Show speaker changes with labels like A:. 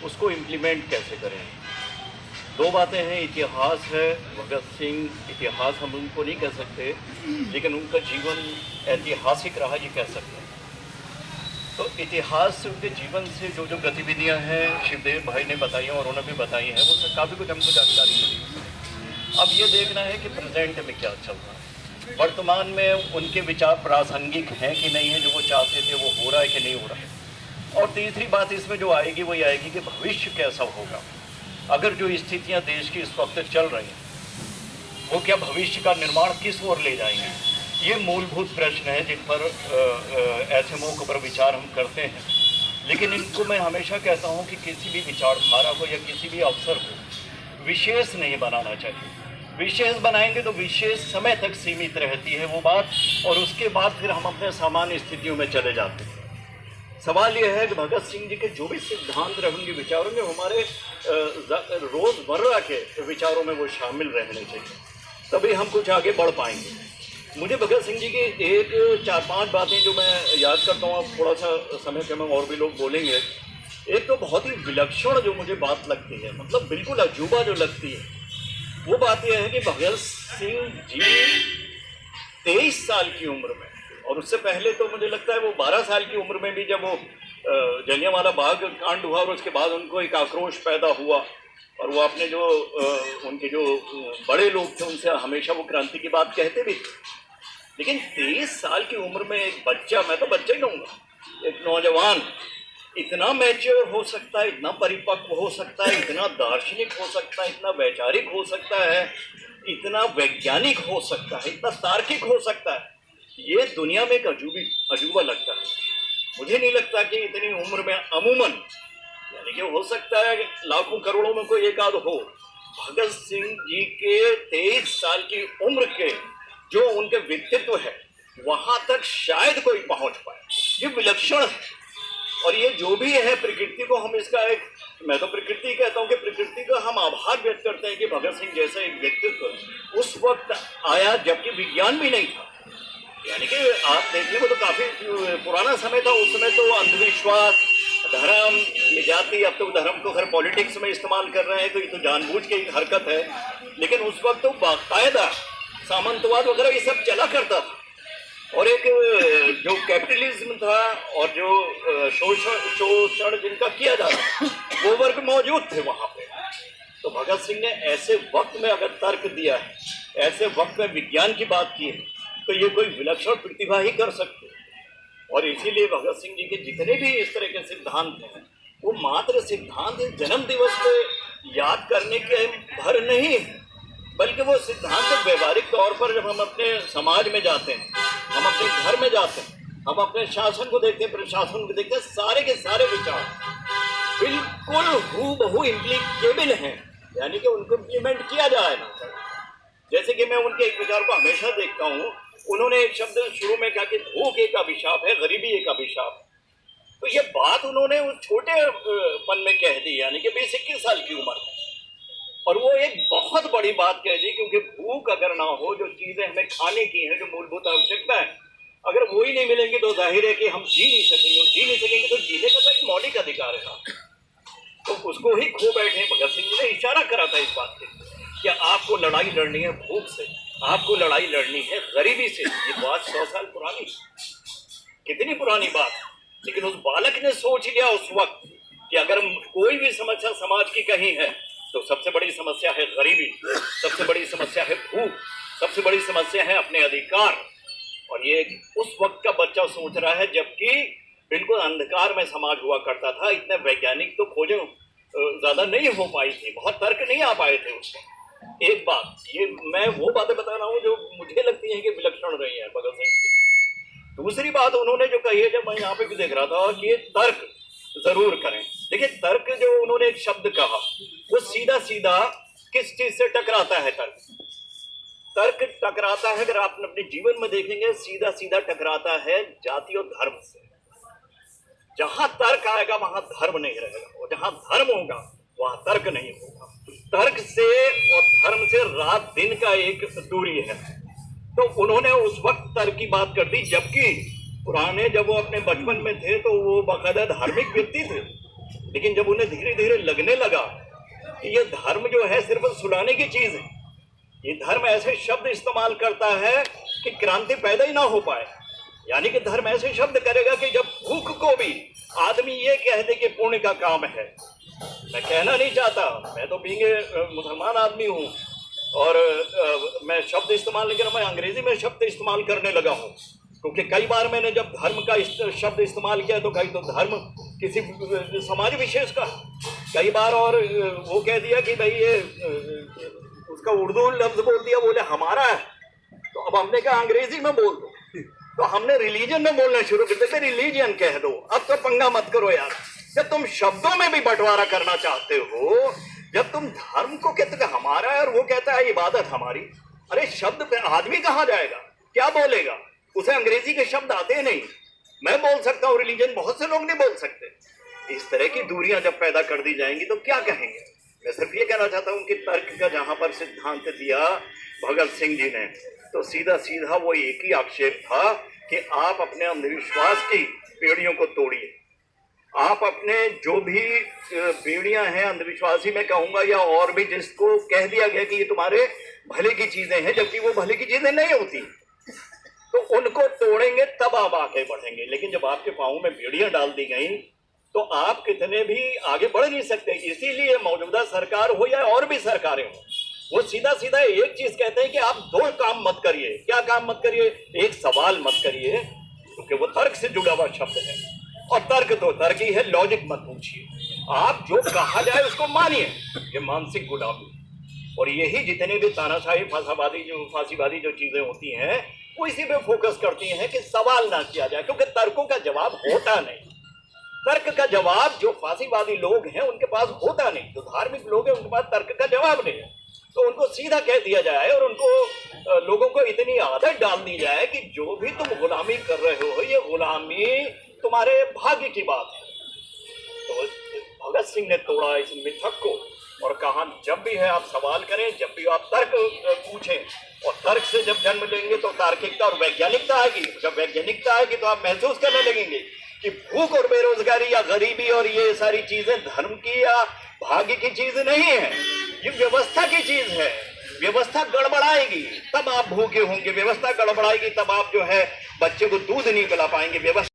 A: उसको इम्प्लीमेंट कैसे करें। दो बातें हैं, इतिहास है, भगत सिंह इतिहास हम उनको नहीं कह सकते, लेकिन उनका जीवन ऐतिहासिक रहा ये कह सकते हैं। तो इतिहास से, उनके जीवन से जो जो गतिविधियां हैं शिवदेव भाई ने बताई हैं और उन्होंने भी बताई हैं, वो सब काफ़ी कुछ हमको जानकारी मिली। अब ये देखना है कि प्रेजेंट में क्या चल रहा है, वर्तमान में उनके विचार प्रासंगिक हैं कि नहीं है, जो वो चाहते थे वो हो रहा है कि नहीं हो रहा है। और तीसरी बात इसमें जो आएगी वो ये आएगी कि भविष्य कैसा होगा। अगर जो स्थितियां देश की इस वक्त चल रही हैं वो क्या भविष्य का निर्माण किस ओर ले जाएंगे, ये मूलभूत प्रश्न है जिन पर ऐसे मौक़ों पर विचार हम करते हैं। लेकिन इनको मैं हमेशा कहता हूँ कि किसी भी विचारधारा को या किसी भी अवसर को विशेष नहीं बनाना चाहिए। विशेष बनाएंगे तो विशेष समय तक सीमित रहती है वो बात, और उसके बाद फिर हम अपने सामान्य स्थितियों में चले जाते हैं। सवाल यह है कि भगत सिंह जी के जो भी सिद्धांत रहेंगे, विचारों में, हमारे रोज़मर्रा के विचारों में वो शामिल रहने चाहिए, तभी हम कुछ आगे बढ़ पाएंगे। मुझे भगत सिंह जी की एक 4-5 बातें जो मैं याद करता हूँ, अब थोड़ा सा समय के में और भी लोग बोलेंगे। एक तो बहुत ही विलक्षण जो मुझे बात लगती है, मतलब बिल्कुल अजूबा जो लगती है, वो बात यह है कि भगत सिंह जी 23 साल की उम्र में, और उससे पहले तो मुझे लगता है वो 12 साल की उम्र में भी, जब वो जलियांवाला बाग कांड हुआ और उसके बाद उनको एक आक्रोश पैदा हुआ, और वो अपने जो उनके जो बड़े लोग थे उनसे हमेशा वो क्रांति की बात कहते भी थे। लेकिन 23 साल की उम्र में एक बच्चा, मैं तो बच्चा ही कहूँगा, एक नौजवान इतना मैच्योर हो सकता है, इतना परिपक्व हो सकता है, इतना दार्शनिक हो सकता है, इतना वैचारिक हो सकता है, इतना वैज्ञानिक हो सकता है, इतना तार्किक हो सकता है, ये दुनिया में एक अजूबा लगता है। मुझे नहीं लगता कि इतनी उम्र में अमूमन, यानी कि हो सकता है लाखों करोड़ों में कोई एक आध हो, भगत सिंह जी के 23 साल की उम्र के जो उनके व्यक्तित्व है वहां तक शायद कोई पहुंच पाए। ये विलक्षण है। और ये जो भी है, प्रकृति को हम इसका एक, मैं तो प्रकृति कहता हूँ कि प्रकृति का हम आभार व्यक्त करते हैं कि भगत सिंह जैसा एक व्यक्तित्व उस वक्त आया जबकि विज्ञान भी नहीं था। यानी कि आप देखने को तो काफ़ी पुराना समय था, उस समय तो अंधविश्वास, धर्म, ये जाति, अब तो धर्म को हर पॉलिटिक्स में इस्तेमाल कर रहे हैं, तो ये तो जानबूझ के एक हरकत है। लेकिन उस वक्त तो बाकायदा सामंतवाद वगैरह ये सब चला करता था, और एक जो कैपिटलिज्म था और जो शोषण जिनका किया जा रहा था, वो वर्ग मौजूद थे वहाँ पे। तो भगत सिंह ने ऐसे वक्त में अगर तर्क दिया है, ऐसे वक्त में विज्ञान की बात की है, तो ये कोई विलक्षण प्रतिभा ही कर सकते। और इसीलिए भगत सिंह जी के जितने भी इस तरह के सिद्धांत हैं, वो मात्र सिद्धांत जन्म दिवस को याद करने के भर नहीं, बल्कि वो सिद्धांत व्यवहारिक तौर पर जब हम अपने समाज में जाते हैं, हम अपने घर में जाते हैं, हम अपने शासन को देखते हैं, प्रशासन को देखते हैं, सारे के सारे विचार बिल्कुल हूबहू इम्प्लीकेबल हैं, यानी कि उनको इम्प्लीमेंट किया जाएगा। जैसे कि मैं उनके एक विचार को हमेशा देखता हूँ, उन्होंने एक शब्द शुरू में कहा कि भूख एक अभिशाप है, गरीबी एक अभिशाप है। तो ये बात उन्होंने उस छोटे पन में कह दी, यानी कि 20-21 साल की उम्र में, और वो एक बहुत बड़ी बात कह दी, क्योंकि भूख अगर ना हो, जो चीज़ें हमें खाने की हैं, जो मूलभूत आवश्यकता है, अगर वो ही नहीं मिलेंगी तो जाहिर है कि हम जी नहीं सकेंगे। तो जीने का तो एक मौलिक अधिकार है ना, तो उसको ही खो बैठे। भगत सिंह जी ने इशारा करा था इस बात पे कि आपको लड़ाई लड़नी है भूख से, आपको लड़ाई लड़नी है गरीबी से। ये बात 100 साल पुरानी, कितनी पुरानी बात, लेकिन उस बालक ने सोच लिया उस वक्त कि अगर कोई भी समस्या समाज की कहीं है तो सबसे बड़ी समस्या है गरीबी, सबसे बड़ी समस्या है भूख, सबसे बड़ी समस्या है अपने अधिकार। और ये उस वक्त का बच्चा सोच रहा है, जबकि बिल्कुल अंधकार में समाज हुआ करता था। इतने वैज्ञानिक तो खोजें ज़्यादा नहीं हो पाई थी, बहुत तर्क नहीं आ पाए थे उस वक्त। एक बात, ये मैं वो बातें बता रहा हूँ जो मुझे लगती है कि विलक्षण रही है भगत सिंह की। दूसरी बात उन्होंने जो कही है, जब मैं यहाँ पे भी देख रहा था, कि ये तर्क जरूर करें। देखिए, तर्क जो उन्होंने एक शब्द कहा, वो सीधा सीधा किस चीज से टकराता है? तर्क टकराता है, अगर आप अपने जीवन में देखेंगे, सीधा सीधा टकराता है जाति और धर्म से। जहां तर्क आएगा वहां धर्म नहीं रहेगा, और जहां धर्म होगा वहां तर्क नहीं होगा। तर्क से और धर्म से रात दिन का एक दूरी है। तो उन्होंने उस वक्त तर्क की बात कर दी, जबकि पुराने जब वो अपने बचपन में थे तो वो बाकायदा धार्मिक व्यक्ति थे। लेकिन जब उन्हें धीरे धीरे लगने लगा कि ये धर्म जो है सिर्फ सुलाने की चीज है, ये धर्म ऐसे शब्द इस्तेमाल करता है कि क्रांति पैदा ही ना हो पाए। यानी कि धर्म ऐसे शब्द करेगा कि जब भूख को भी आदमी ये कह दे कि पुण्य का काम है। मैं कहना नहीं चाहता, मैं तो बींगे मुसलमान आदमी हूँ और मैं शब्द इस्तेमाल नहीं कर रहा, मैं अंग्रेजी में शब्द इस्तेमाल करने लगा हूँ, क्योंकि कई बार मैंने जब धर्म का शब्द इस्तेमाल किया तो कहीं तो धर्म किसी समाज विशेष का, कई बार और वो कह दिया कि भाई ये उसका उर्दू लफ्ज बोल दिया, बोले हमारा है, तो अब हमने कहा अंग्रेजी में बोल दो, तो हमने रिलीजन में बोलना शुरू कर दिया, रिलीजन कह दो, अब तो पंगा मत करो यार। जब तुम शब्दों में भी बंटवारा करना चाहते हो, जब तुम धर्म को कहते हो हमारा है और वो कहता है इबादत हमारी, अरे शब्द पे आदमी कहाँ जाएगा, क्या बोलेगा, उसे अंग्रेजी के शब्द आते नहीं। मैं बोल सकता हूँ रिलीजन, बहुत से लोग नहीं बोल सकते। इस तरह की दूरियां जब पैदा कर दी जाएंगी तो क्या कहेंगे। मैं सिर्फ ये कहना चाहता हूँ कि तर्क का जहां पर सिद्धांत दिया भगत सिंह जी ने, तो सीधा सीधा वो एक ही आक्षेप था कि आप अपने अंधविश्वास की बेड़ियों को तोड़िए। आप अपने जो भी बेड़ियां हैं अंधविश्वासी में कहूंगा, या और भी जिसको कह दिया गया कि ये तुम्हारे भले की चीजें हैं, जबकि वो भले की चीजें नहीं होती, तो उनको तोड़ेंगे तब आप आगे बढ़ेंगे। लेकिन जब आपके पाँव में बेड़ियां डाल दी गई तो आप कितने भी आगे बढ़ नहीं सकते। इसीलिए मौजूदा सरकार हो या और भी सरकारें हो, वो सीधा सीधा एक चीज कहते हैं कि आप दो काम मत करिए। क्या काम मत करिए? एक सवाल मत करिए, क्योंकि वो तर्क से जुड़ा हुआ शब्द है, और तर्क तो तर्क ही है, लॉजिक मत पूछिए। आप जो कहा जाए उसको मानिए। ये मानसिक गुलामी, और यही जितने भी तानाशाही फांसीवादी जो चीजें होती हैं वो इसी पे फोकस करती हैं कि सवाल ना किया जाए, क्योंकि तर्कों का जवाब होता नहीं। तर्क का जवाब जो फांसीवादी लोग हैं उनके पास होता नहीं, जो धार्मिक लोग हैं उनके पास तर्क का जवाब नहीं है। तो उनको सीधा कह दिया जाए और उनको लोगों को इतनी आदत डाल दी जाए कि जो भी तुम गुलामी कर रहे हो ये गुलामी तुम्हारे भाग्य की बात है। तो भगत सिंह ने तोड़ा इस मिथक को और कहा जब भी है आप सवाल करें, जब भी आप तर्क पूछें, और तर्क से जब जन्म लेंगे तो तार्किकता और वैज्ञानिकता आएगी। जब वैज्ञानिकता आएगी तो आप महसूस करने लगेंगे कि भूख और बेरोजगारी या गरीबी और ये सारी चीजें धर्म की या भाग्य की चीज नहीं है, ये व्यवस्था की चीज है। व्यवस्था गड़बड़ाएगी तब आप भूखे होंगे, व्यवस्था गड़बड़ाएगी तब आप जो है बच्चे को दूध नहीं पिला पाएंगे। व्यवस्था